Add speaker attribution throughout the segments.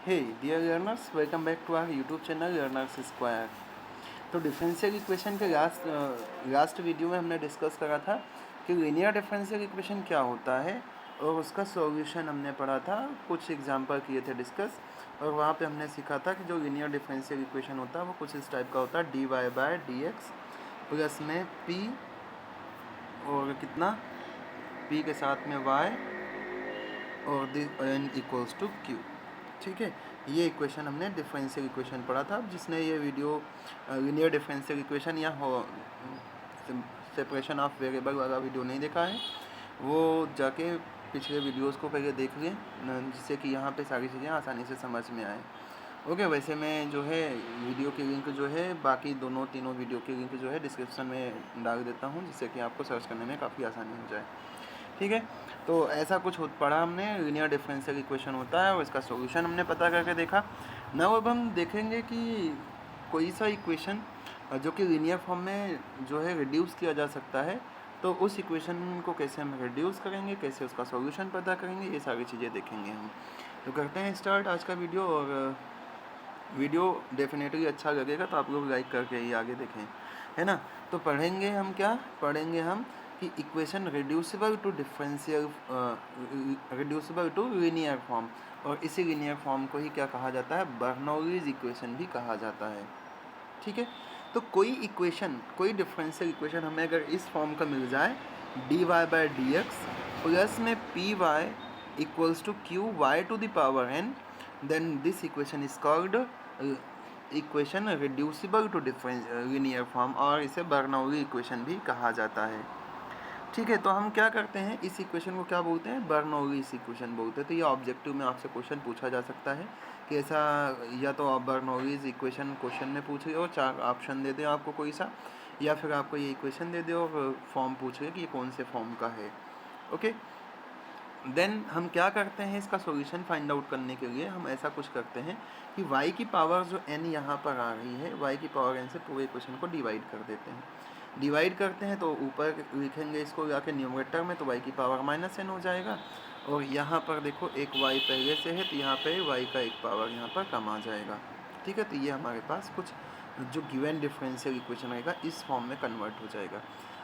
Speaker 1: Hey dear learners, welcome back to our YouTube channel learners square. तो differential equation के last video में हमने discuss करा था कि लीनियर डिफरेंशियल इक्वेशन क्या होता है और उसका सॉल्यूशन हमने पढ़ा था, कुछ एग्जांपल किए थे डिस्कस। और वहाँ पे हमने सीखा था कि जो लीनियर डिफरेंशियल इक्वेशन होता है वो कुछ इस टाइप का होता है, d y by D x plus में पी और कितना पी के साथ में वाई और the n equals to q. ठीक है, ये इक्वेशन हमने डिफरेंशियल इक्वेशन पढ़ा था। जिसने ये वीडियो लीनियर डिफरेंशियल इक्वेशन या सेपरेशन ऑफ वेरिएबल वाला वीडियो नहीं देखा है वो जाके पिछले वीडियोस को पहले देख लें, जिससे कि यहाँ पे सारी चीज़ें आसानी से समझ में आए। ओके, वैसे मैं जो है वीडियो की लिंक जो है बाकी तीनों वीडियो की लिंक जो है डिस्क्रिप्शन में डाल देता हूँ, जिससे कि आपको सर्च करने में काफ़ी आसानी हो जाए। ठीक है, तो ऐसा कुछ पढ़ा हमने, लीनियर डिफरेंशियल इक्वेशन होता है और इसका सॉल्यूशन हमने पता करके देखा। नाउ अब हम देखेंगे कि कोई सा इक्वेशन जो कि लीनियर फॉर्म में जो है रिड्यूस किया जा सकता है, तो उस इक्वेशन को कैसे हम रिड्यूस करेंगे, कैसे उसका सॉल्यूशन पता करेंगे, ये सारी चीज़ें देखेंगे हम। तो करते हैं स्टार्ट आज का वीडियो। और वीडियो डेफिनेटली अच्छा लगेगा तो आप लोग लाइक करके ही आगे देखें, है ना। तो पढ़ेंगे हम क्या पढ़ेंगे हम कि equation reducible to differential reducible to linear form, और इसी लीनियर फॉर्म को ही क्या कहा जाता है, बर्नौलीज इक्वेशन भी कहा जाता है। ठीक है, तो कोई इक्वेशन, कोई डिफरेंशियल इक्वेशन हमें अगर इस फॉर्म का मिल जाए, D Y by D x plus में P Y equals to Q Y to the power N, then this equation is called equation reducible to linear form, और इसे बर्नौली इक्वेशन भी कहा जाता है। ठीक है, तो हम क्या करते हैं, इस इक्वेशन को क्या बोलते हैं, बर्नौलीज इक्वेशन बोलते हैं। तो ये ऑब्जेक्टिव में आपसे क्वेश्चन पूछा जा सकता है कि ऐसा, या तो आप बर्नौलीज इक्वेशन क्वेश्चन में पूछ रहे हो, 4 ऑप्शन दे दे आपको कोई सा, या फिर आपको ये इक्वेशन दे दे और फॉर्म पूछ रहे कि ये कौन से फॉर्म का है। ओके, देन हम क्या करते हैं, इसका सॉल्यूशन फाइंड आउट करने के लिए हम ऐसा कुछ करते हैं कि y की पावर जो n यहाँ पर आ रही है, y की पावर n से पूरे इक्वेशन को डिवाइड कर देते हैं। डिवाइड करते हैं तो ऊपर लिखेंगे इसको जाके न्यूमरेटर में, तो y की पावर -n हो जाएगा। और यहाँ पर देखो एक y पहले से है, तो यहाँ पे y का एक पावर यहाँ पर कम आ जाएगा। ठीक है, तो ये हमारे पास कुछ जो गिवन डिफरेंशियल इक्वेशन रहेगा इस फॉर्म में कन्वर्ट हो जाएगा।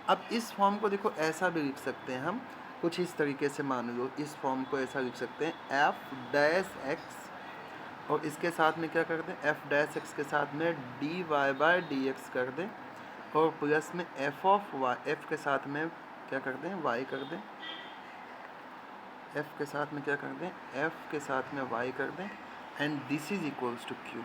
Speaker 1: अब इस फॉर्म को देखो ऐसा भी लिख सकते हैं हम, कुछ इस तरीके से मान लो, इस फॉर्म को ऐसा लिख सकते हैं एफ डैश एक्स, और इसके साथ में क्या कर दें, एफ डैश एक्स के साथ में d y by D x कर दें, और प्लस में एफ ऑफ वाई, एफ के साथ में क्या कर दें, वाई कर दें, एफ के साथ में क्या कर दें, एफ के साथ में वाई कर दें, and this is equals to q.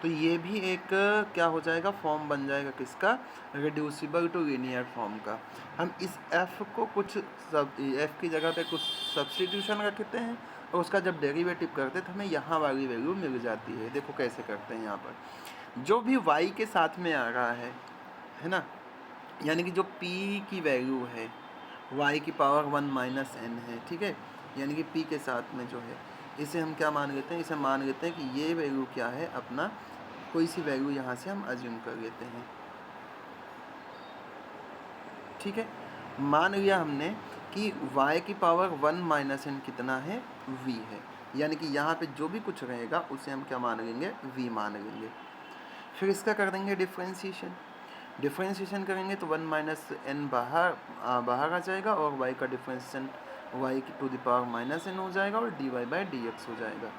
Speaker 1: तो ये भी एक क्या हो जाएगा, फॉर्म बन जाएगा किसका, रिड्यूसिबल टू लीनियर फॉर्म का। हम इस f को कुछ f की जगह पे कुछ सब्स्टिट्यूशन रखते हैं, और उसका जब डेरिवेटिव करते हैं तो हमें यहाँ वाली वैल्यू मिल जाती है। देखो कैसे करते हैं, यहाँ पर जो भी y के साथ में आ रहा है ना, यानी कि जो p की वैल्यू है y की पावर 1 - n है। ठीक है, यानी कि p के साथ में जो है, इसे हम क्या मान लेते हैं, इसे मान लेते हैं कि ये वैल्यू क्या है, अपना कोई सी वैल्यू यहाँ से हम अज्यूम कर लेते हैं। ठीक है, मान लिया हमने कि y की पावर 1 - n कितना है, v है, यानी कि यहाँ पे जो भी कुछ रहेगा उसे हम क्या मान लेंगे, v मान लेंगे। फिर इसका कर देंगे डिफ्रेंशिएशन। डिफ्रेंशिएशन करेंगे तो 1 - n बाहर आ जाएगा, और y का डिफ्रेंशिएशन y की टू द पावर -n हो जाएगा, और dy बाई डी एक्स हो जाएगा।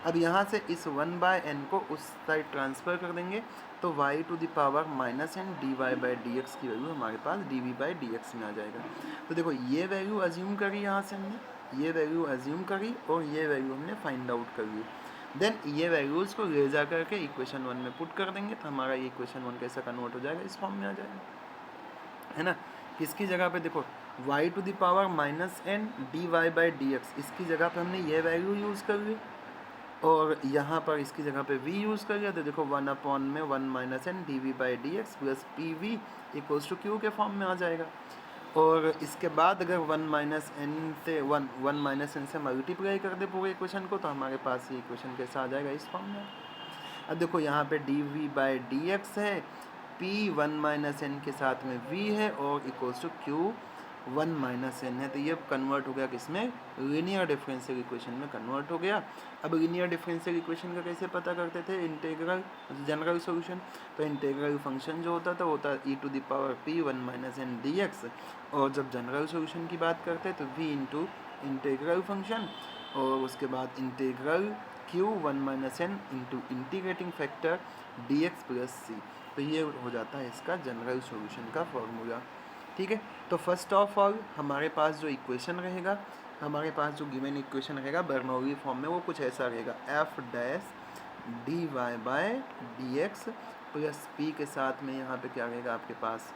Speaker 1: अब यहाँ से इस 1/n को उस साइड ट्रांसफ़र कर देंगे, तो y to the power -n dy by D x की वैल्यू हमारे पास dv बाई डी एक्स में आ जाएगा। तो देखो ये वैल्यू अज्यूम करी, यहाँ से हमने ये वैल्यू अज्यूम करी, और ये वैल्यू हमने फाइंड आउट कर ली। देन ये वैल्यूज़ को ले जा करके इक्वेशन 1 में पुट कर देंगे, तो हमारा ये इक्वेशन 1 कैसा कन्वर्ट हो जाएगा, इस फॉर्म में आ जाएगा, है ना। किसकी जगह पे देखो, y to the power -n dy by D x, इसकी जगह पे हमने ये वैल्यू यूज़ कर ली, और यहाँ पर इसकी जगह पे v यूज़ कर लिया, तो देखो 1/1 - n dv by D x plus p v equals to q के फॉर्म में आ जाएगा। और इसके बाद अगर 1 - n से मल्टीप्लाई कर दे पूरे इक्वेशन को, तो हमारे पास ये इक्वेशन कैसा आ जाएगा, इस फॉर्म में। अब देखो यहाँ पे dv बाई डी एक्स है, p 1 - n के साथ में v है, और equals to q 1 minus n है, तो ये कन्वर्ट हो गया किसमें, लीनियर डिफरेंशियल इक्वेशन में कन्वर्ट हो गया। अब लीनियर डिफरेंशियल इक्वेशन का कैसे पता करते थे, इंटीग्रल जनरल सॉल्यूशन, तो इंटीग्रल फंक्शन जो होता था वो होता e to the power p 1 minus n d x, और जब जनरल सॉल्यूशन की बात करते हैं तो v इंटू इंटीग्रल फंक्शन, और उसके बाद integral q 1 minus N into integrating factor D x plus C. तो ये हो जाता है इसका जनरल सॉल्यूशन का फॉर्मूला। ठीक है, तो फर्स्ट ऑफ ऑल हमारे पास जो इक्वेशन रहेगा, हमारे पास जो गिवन इक्वेशन रहेगा बर्नौली फॉर्म में, वो कुछ ऐसा रहेगा, f dash d y by D x plus p के साथ में यहाँ पे क्या रहेगा आपके पास,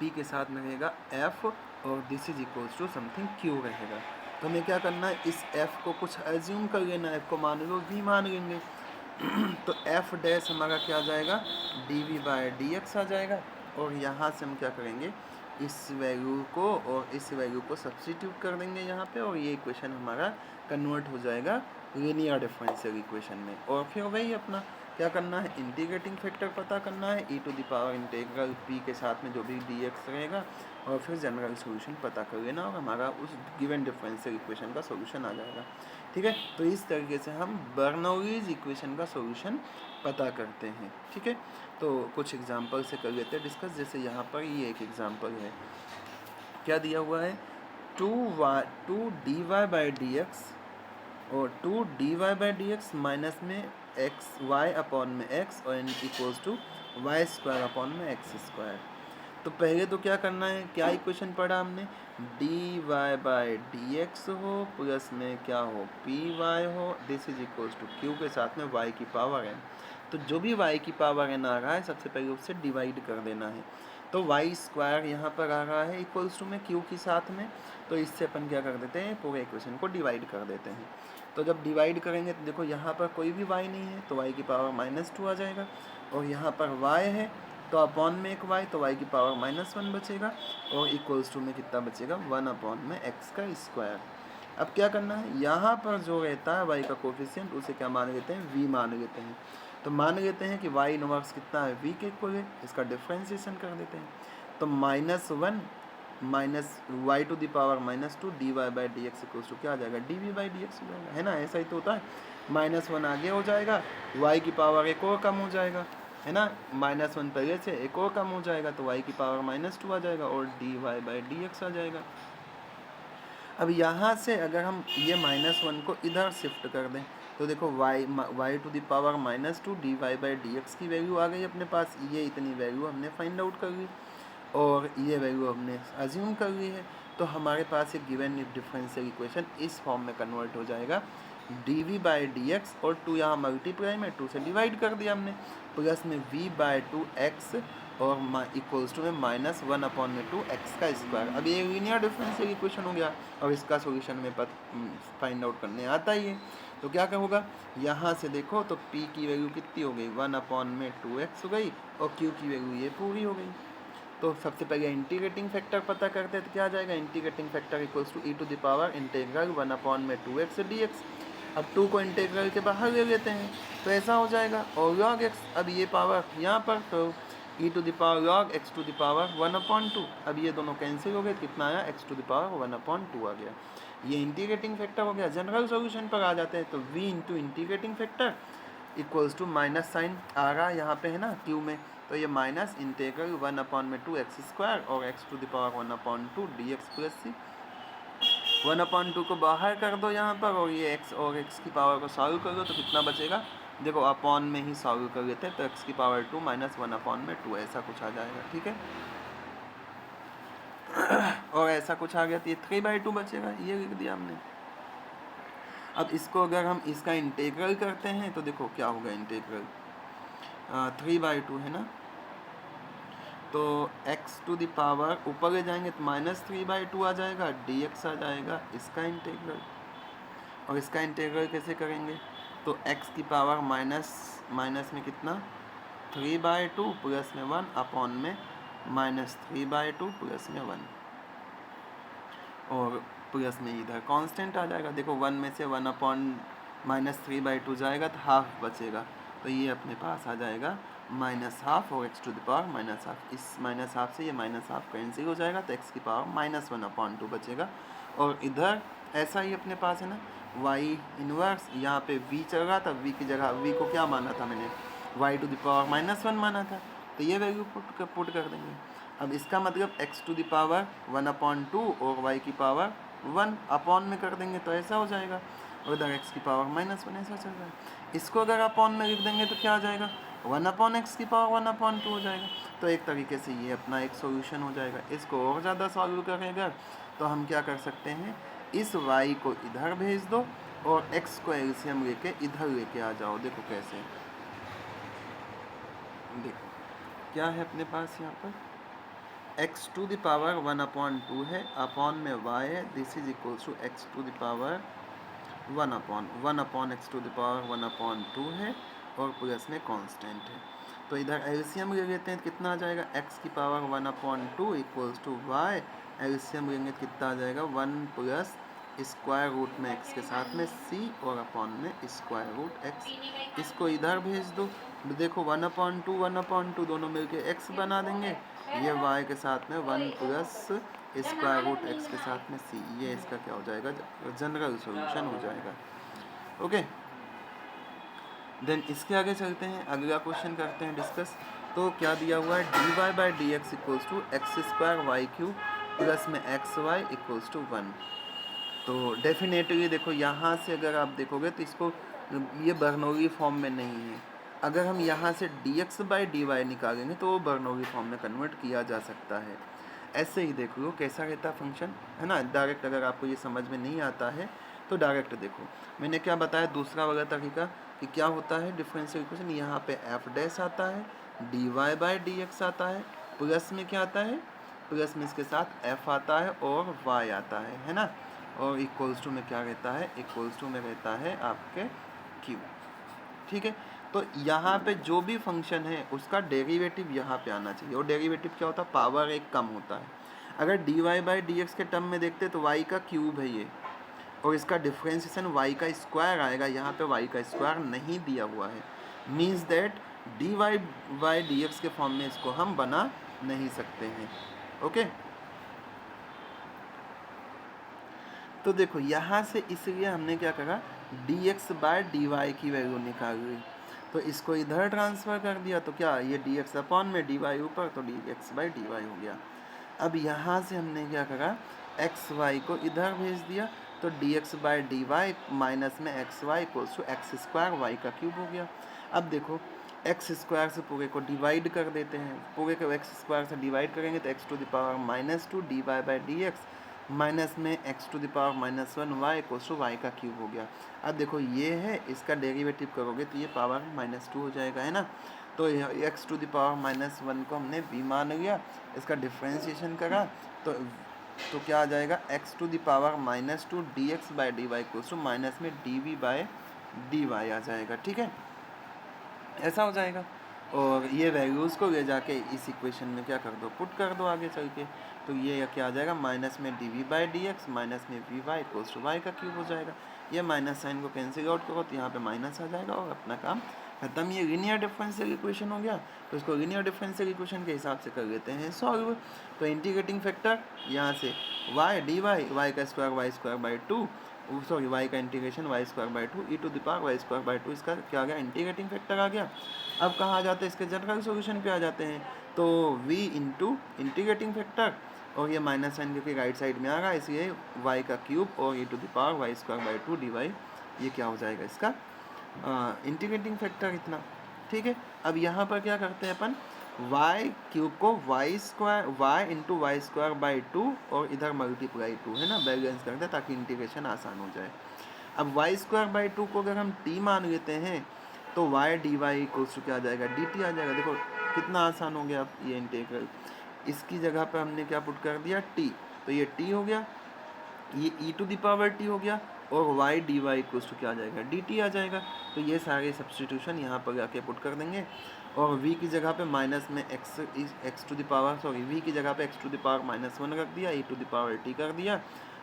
Speaker 1: पी के साथ में रहेगा एफ, और this is equals to something q रहेगा। तो हमें क्या करना है, इस एफ को कुछ एज्यूम कर लेना, एफ को मान लो वी मान लेंगे तो एफ डैश हमारा क्या आ जाएगा, D V by D X आ जाएगा, और यहाँ से हम क्या करेंगे, इस वैल्यू को और इस वैल्यू को सब्स्टिट्यूट कर देंगे यहाँ पे, और ये इक्वेशन हमारा कन्वर्ट हो जाएगा लीनियर डिफरेंशियल इक्वेशन में। और फिर वही अपना क्या करना है, इंटीग्रेटिंग फैक्टर पता करना है, e to the power integral p के साथ में जो भी dx रहेगा, और फिर जनरल सॉल्यूशन पता कर लेना, और हमारा उस गिवन डिफरेंशियल इक्वेशन का सॉल्यूशन आ जाएगा। ठीक है, तो इस तरीके से हम बर्नौलीज इक्वेशन का सॉल्यूशन पता करते हैं। ठीक है, तो कुछ एग्जांपल से कर लेते हैं डिस्कस। जैसे यहाँ पर ये एक एग्जांपल है, क्या दिया हुआ है, 2dy बाई डी एक्स और 2dy by D x minus में एक्स वाई अपॉन में एक्स और n equals to y square upon में एक्स स्क्वायर। तो पहले तो क्या करना है, क्या इक्वेशन पढ़ा हमने, d Y by D x हो प्लस में क्या हो, पी वाई हो, this is equals to q के साथ में वाई की पावर एन। तो जो भी वाई की पावर एन आ रहा है सबसे पहले उससे डिवाइड कर देना है। तो वाई स्क्वायर यहाँ पर आ रहा है इक्वल्स टू में क्यू के साथ में, तो इससे अपन क्या कर देते हैं, पूरे इक्वेशन को डिवाइड कर देते हैं। तो जब डिवाइड करेंगे तो देखो यहाँ पर कोई भी y नहीं है, तो y की पावर -2 आ जाएगा, और यहाँ पर y है तो अपॉन में एक y, तो y की पावर -1 बचेगा, और इक्वल्स टू में कितना बचेगा, 1 अपॉन में x का स्क्वायर। अब क्या करना है, यहाँ पर जो रहता है y का कोफिशिएंट उसे क्या मान लेते हैं, v मान लेते हैं। तो मान लेते हैं कि y इनवर्स कितना है, v के इक्वल है, इसका डिफ्रेंशिएशन कर देते हैं। तो -1 minus y to the power -2 d Y by D x equals to क्या आ जाएगा, D we by D x हो जाएगा, है ना, ऐसा ही तो होता है। -1 आगे हो जाएगा, y की पावर एक और कम हो जाएगा, है ना, -1 पहले से एक और कम हो जाएगा, तो y की पावर -2 आ जाएगा, और D Y by D X आ जाएगा। अब यहाँ से अगर हम ये -1 को इधर शिफ्ट कर दें तो देखो y to the power -2 d Y by D x की वैल्यू आ गई अपने पास, ये इतनी वैल्यू हमने फाइंड आउट कर ली, और ये वैल्यू हमने अज्यूम कर ली है। तो हमारे पास एक गिवन डिफरेंशियल इक्वेशन इस फॉर्म में कन्वर्ट हो जाएगा, D we by D x, और 2 यहाँ मल्टीप्लाई में 2 से डिवाइड कर दिया हमने, प्लस में v बाई 2x, और इक्वल्स टू में -1 अपॉन में 2x का स्क्वायर। अब ये लीनियर डिफरेंशियल इक्वेशन हो गया, और इसका सॉल्यूशन में फाइंड आउट करने आता ही है। तो क्या होगा, यहाँ से देखो तो p की वैल्यू कितनी हो गई, 1 अपॉन में 2x हो गई, और q की वैल्यू ये पूरी हो गई। तो सबसे पहले इंटीग्रेटिंग फैक्टर पता करते हैं, तो क्या आ जाएगा, integrating factor equals to e to the power integral 1 upon में 2x dx। अब 2 को इंटीग्रल के बाहर ले लेते हैं तो ऐसा हो जाएगा, और log x, अब ये पावर यहाँ पर, तो e to the power log x to the power 1/2। अब ये दोनों कैंसिल हो गए, कितना आया, x टू द पावर 1/2 आ गया। ये इंटीग्रेटिंग फैक्टर हो गया। जनरल सॉल्यूशन पर आ जाते हैं, तो v into integrating factor equals to minus sign आ रहा है यहाँ पे, है ना, q में, तो ये माइनस इंटीग्रल 1 अपॉन में 2x स्क्वायर और x to the power 1/2 dx plus C. 1/2 को बाहर कर दो यहाँ पर, और ये x और x की पावर को सॉल्व कर दो, तो कितना बचेगा, देखो अपॉन में ही सॉल्व कर लेते हैं, तो x की पावर 2 माइनस 1 अपॉन में 2 ऐसा कुछ आ जाएगा। ठीक है, और ऐसा कुछ आ गया तो ये 3/2 बचेगा, ये लिख दिया हमने। अब इसको अगर हम इसका इंटीग्रल करते हैं तो देखो क्या होगा, इंटीग्रल 3/2 है ना, तो x टू द पावर ऊपर ले जाएंगे तो -3/2 आ जाएगा, dx आ जाएगा इसका इंटीग्रल। और इसका इंटीग्रल कैसे करेंगे, तो x की पावर माइनस में कितना 3/2 प्लस में 1 अपॉन में -3/2 प्लस में 1, और प्लस में इधर कांस्टेंट आ जाएगा। देखो 1 में से 1 अपॉन -3/2 जाएगा तो हाफ बचेगा, तो ये अपने पास आ जाएगा माइनस हाफ और x to the power minus half. इस माइनस हाफ से ये माइनस हाफ कैंसिल हो जाएगा तो एक्स की पावर -1/2 बचेगा। और इधर ऐसा ही अपने पास है ना y इनवर्स, यहाँ पे v चल रहा था, v की जगह v को क्या माना था मैंने, y टू द पावर -1 माना था, तो ये वैल्यू पुट कर देंगे। अब इसका मतलब x टू द पावर 1/2 और y की पावर 1 अपॉन में कर देंगे तो ऐसा हो जाएगा, और इधर x की पावर -1 ऐसा चल रहा है। इसको अगर अपॉन में लिख देंगे तो क्या आ जाएगा, 1/x की पावर 1/2 हो जाएगा। तो एक तरीके से ये अपना एक सॉल्यूशन हो जाएगा। इसको और ज़्यादा सॉल्व करेंगे तो हम क्या कर सकते हैं, इस y को इधर भेज दो और x को एलसीएम लेके इधर लेके आ जाओ। देखो कैसे, देखो क्या है अपने पास यहाँ पर, x टू द पावर 1/2 है, अपॉन में y है, this is equals to x to the power 1 x to the power 1/2 है और प्लस में कांस्टेंट है। तो इधर एलसीएम ले लेते हैं, कितना आ जाएगा, x की power 1/2 equals to y, LCM लेंगे तो कितना आ जाएगा, 1 प्लस स्क्वायर रूट में x के साथ में c और अपॉन में स्क्वायर रूट x। इसको इधर भेज दो, देखो 1/2 दोनों मिलके x बना देंगे, ये y के साथ में 1 प्लस स्क्वायर रूट x के साथ में c, ये इसका क्या हो जाएगा, जनरल सॉल्यूशन हो जाएगा। ओके, देन इसके आगे चलते हैं, अगला क्वेश्चन करते हैं डिस्कस। तो क्या दिया हुआ है, dy/dx equals to x² y³ plus में xy इक्वल्स टू 1। तो डेफिनेटली देखो यहाँ से अगर आप देखोगे तो इसको ये बर्नौली फॉर्म में नहीं है। अगर हम यहाँ से dx/dy निकालेंगे तो वो बर्नौली फॉर्म में कन्वर्ट किया जा सकता है। ऐसे ही देख लो कैसा रहता फंक्शन, है ना। डायरेक्ट अगर आपको ये समझ में नहीं आता है तो डायरेक्ट देखो, मैंने क्या बताया दूसरा वाला तरीका कि क्या होता है डिफरेंशियल इक्वेशन, यहाँ पे एफ डैश आता है, dy/dx आता है, प्लस में क्या आता है, प्लस में इसके साथ f आता है और y आता है ना, और इक्वल्स टू में क्या रहता है, इक्वल्स टू में रहता है आपके q। ठीक है, तो यहाँ पे जो भी फंक्शन है उसका डेरिवेटिव यहाँ पे आना चाहिए, और डेरिवेटिव क्या होता है, पावर एक कम होता है। अगर dy/dx के टर्म में देखते तो y का क्यूब है ये, और इसका डिफ्रेंशिएशन y का स्क्वायर आएगा, यहाँ पे y का स्क्वायर नहीं दिया हुआ है, मीन्स दैट dy/dx के फॉर्म में इसको हम बना नहीं सकते हैं। ओके, तो देखो यहाँ से इसलिए हमने क्या करा, dx/dy की वैल्यू निकाल ली, तो इसको इधर ट्रांसफ़र कर दिया, तो क्या ये dx अपॉन में dy ऊपर, तो dx/dy हो गया। अब यहाँ से हमने क्या करा, xy को इधर भेज दिया, तो dx/dy माइनस में xy equals to x² y का क्यूब हो गया। अब देखो x² से पूरे को डिवाइड कर देते हैं, पूरे को x² से डिवाइड करेंगे तो x to the power -2 dy/dx minus में x to the power -1 y equals to y का क्यूब हो गया। अब देखो ये है, इसका डेरिवेटिव करोगे तो ये पावर -2 हो जाएगा, है ना। तो x टू द पावर -1 को हमने b मान लिया, इसका डिफ्रेंशिएशन करा तो क्या आ जाएगा, x to the power -2 dx/dy equals to minus में dv/dy आ जाएगा। ठीक है, ऐसा हो जाएगा, और ये वैल्यूज़ को ले जाके इस इक्वेशन में क्या कर दो, पुट कर दो आगे चल के, तो ये क्या आ जाएगा, माइनस में dv/dx माइनस में vy इक्वल्स टू y का क्यूब हो जाएगा। ये माइनस साइन को कैंसिल आउट करो तो यहाँ पे माइनस आ जाएगा और अपना काम खत्म। ये लीनियर डिफरेंशियल इक्वेशन हो गया, तो इसको लीनियर डिफरेंशियल इक्वेशन के हिसाब से कर लेते हैं सॉल्व। तो इंटीग्रेटिंग फैक्टर यहाँ से y dy y का स्क्वायर y² सॉरी y का integration y² e to the power y²/2, इसका क्या आ गया, इंटीग्रेटिंग फैक्टर आ गया। अब कहाँ आ जाते हैं, इसके जनरल सॉल्यूशन पे आ जाते हैं, तो v इंटू इंटीग्रेटिंग फैक्टर, और ये माइनस साइन क्योंकि राइट साइड में आ रहा है इसलिए y का क्यूब और e to the power y²/2 dy, ये क्या हो जाएगा इसका इंटीग्रेटिंग फैक्टर इतना। ठीक है, अब यहाँ पर क्या करते हैं अपन, y क्यूब को y इंटू y²/2 और इधर मल्टीप्लाई 2, है ना, बैलेंस करते हैं ताकि इंटीग्रेशन आसान हो जाए। अब y²/2 को अगर हम t मान लेते हैं तो y dy इक्वल्स टू क्या आ जाएगा, dt आ जाएगा। देखो कितना आसान हो गया ये इंटीग्रल, इसकी जगह पर हमने क्या पुट कर दिया, t, तो ये t हो गया, ये e to the power t हो गया, और y dy इक्वल्स टू क्या आ जाएगा, dt आ जाएगा। तो ये सारे सब्स्टिट्यूशन यहाँ पर जाके पुट कर देंगे, और v की जगह पे माइनस में x to the power v की जगह पे x टू द पावर -1 रख दिया, e to the power t कर दिया,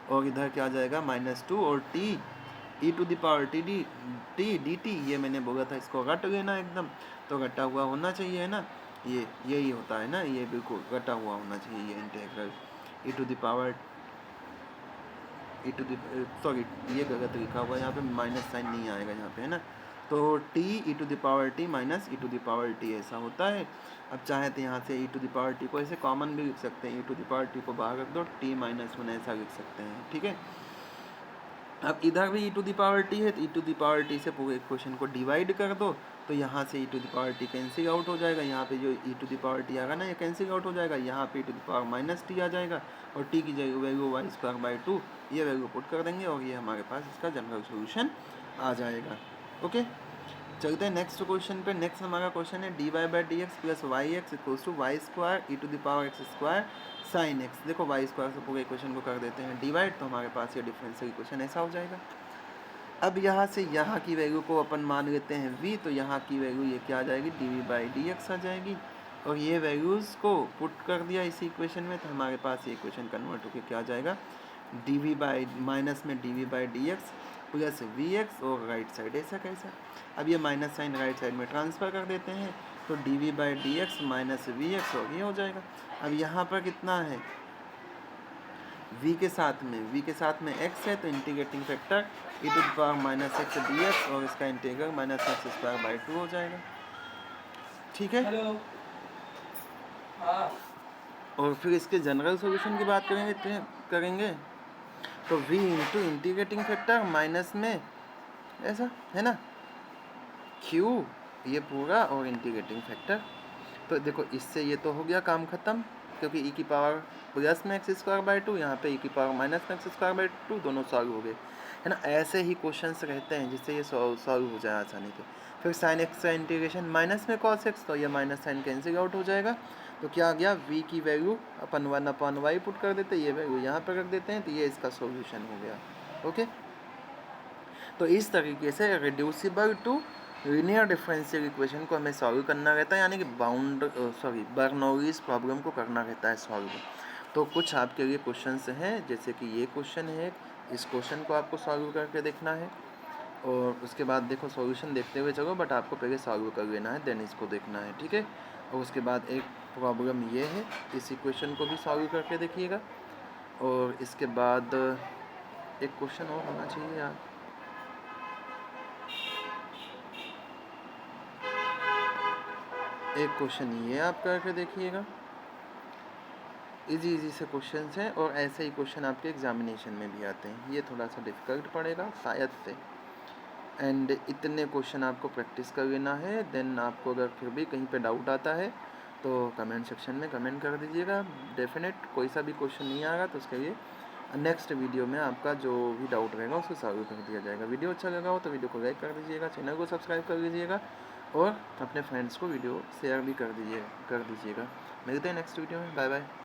Speaker 1: और इधर क्या आ जाएगा -2 और t e to the power t d t d t, ये मैंने बोला था इसको रट लेना एकदम, तो रटा हुआ होना चाहिए है ना, ये यही होता है ना, ये बिल्कुल रटा हुआ होना चाहिए ये integral e to the power e to the sorry ये गलत लिखा हुआ है यहाँ पे, माइनस साइन नहीं आएगा यहाँ पे है ना, तो t e to the power t minus e to the power t ऐसा होता है। अब चाहे तो यहाँ से ई टू द पावर टी को ऐसे कॉमन भी लिख सकते हैं, e to the power t को बाहर रख दो, टी माइनस वन ऐसा लिख सकते हैं, ठीक है। अब इधर भी ई टू द पावर टी है, तो ई टू द पावर टी से पूरे क्वेश्चन को डिवाइड कर दो, तो यहाँ से ई to the power T cancel out हो जाएगा, यहाँ पे जो E to the power T आएगा ना ये कैंसिल आउट हो जाएगा, यहाँ पे E to the power minus T आ जाएगा, और टी की जगह value Y square by two ये वैल्यू पुट कर देंगे, और ये हमारे पास इसका जनरल सोल्यूशन आ जाएगा। ओके, चलते हैं नेक्स्ट क्वेश्चन पे। नेक्स्ट हमारा क्वेश्चन है d Y by D x plus y x equals to y square e to the power x square sine x. देखो वाई स्क्वायर से पूरे इक्वेशन को कर देते हैं डिवाइड, तो हमारे पास ये डिफरेंशियल इक्वेशन ऐसा हो जाएगा। अब यहाँ से यहाँ की वैल्यू को अपन मान लेते हैं v, तो यहाँ की वैल्यू ये क्या आ जाएगी D we by D X आ जाएगी, और ये वैल्यूज़ को पुट कर दिया इसी इक्वेशन में, तो हमारे पास ये इक्वेशन कन्वर्ट होकर क्या आ जाएगा डी वी बाई माइनस में d we by D x plus v x, और राइट साइड ऐसा कैसा। अब ये माइनस साइन राइट साइड में ट्रांसफ़र कर देते हैं, तो d we by D x minus v x और ये हो जाएगा। अब यहाँ पर कितना है v के साथ में x है, तो integrating factor e to the power minus x d x, और इसका integral minus x square by two हो जाएगा, ठीक है। और फिर इसके जनरल सॉल्यूशन की बात करेंगे तो v into integrating factor minus में ऐसा है ना q ये पूरा और इंटीग्रेटिंग फैक्टर, तो देखो इससे ये तो हो गया काम ख़त्म, क्योंकि e की पावर प्लस में एक्स स्क्वायर बाई टू, यहाँ पे e की पावर माइनस में एक्स स्क्वायर बाई टू, दोनों सॉल्व हो गए है ना। ऐसे ही क्वेश्चंस रहते हैं जिससे ये सॉल्व हो जाए आसानी से। फिर साइन एक्स का इंटीग्रेशन माइनस में कॉस एक्स, तो ये माइनस साइन कैंसिल आउट हो जाएगा, तो क्या आ गया v की वैल्यू अपन 1/y पुट कर देते हैं, ये वैल्यू यहाँ पर रख देते हैं, तो ये इसका सोल्यूशन हो गया। ओके, तो इस तरीके से reducible to linear differential equation को हमें सॉल्व करना रहता है, यानी कि बर्नौलीज प्रॉब्लम को करना रहता है सॉल्व। तो कुछ आपके लिए क्वेश्चंस हैं, जैसे कि ये क्वेश्चन है, इस क्वेश्चन को आपको सॉल्व करके देखना है, और उसके बाद देखो सॉल्यूशन देखते हुए चलो, बट आपको पहले सॉल्व कर लेना है, देन इसको देखना है, ठीक है। और उसके बाद एक प्रॉब्लम ये है, इस इक्वेशन को भी सॉल्व करके देखिएगा, और इसके बाद एक क्वेश्चन और होना चाहिए यार, एक क्वेश्चन ये आप करके देखिएगा। इजी से क्वेश्चंस हैं, और ऐसे ही क्वेश्चन आपके एग्जामिनेशन में भी आते हैं, ये थोड़ा सा डिफ़िकल्ट पड़ेगा शायद से, एंड इतने क्वेश्चन आपको प्रैक्टिस कर लेना है। देन आपको अगर फिर भी कहीं पे डाउट आता है तो कमेंट सेक्शन में कमेंट कर दीजिएगा, डेफिनेट कोई सा भी क्वेश्चन नहीं आएगा तो उसके लिए नेक्स्ट वीडियो में आपका जो भी डाउट रहेगा उसको सॉल्व कर दिया जाएगा। वीडियो अच्छा लगा हो तो वीडियो को लाइक कर दीजिएगा, चैनल को सब्सक्राइब कर लीजिएगा, और अपने फ्रेंड्स को वीडियो शेयर भी कर दीजिएगा। मिलते हैं नेक्स्ट वीडियो में, बाय बाय।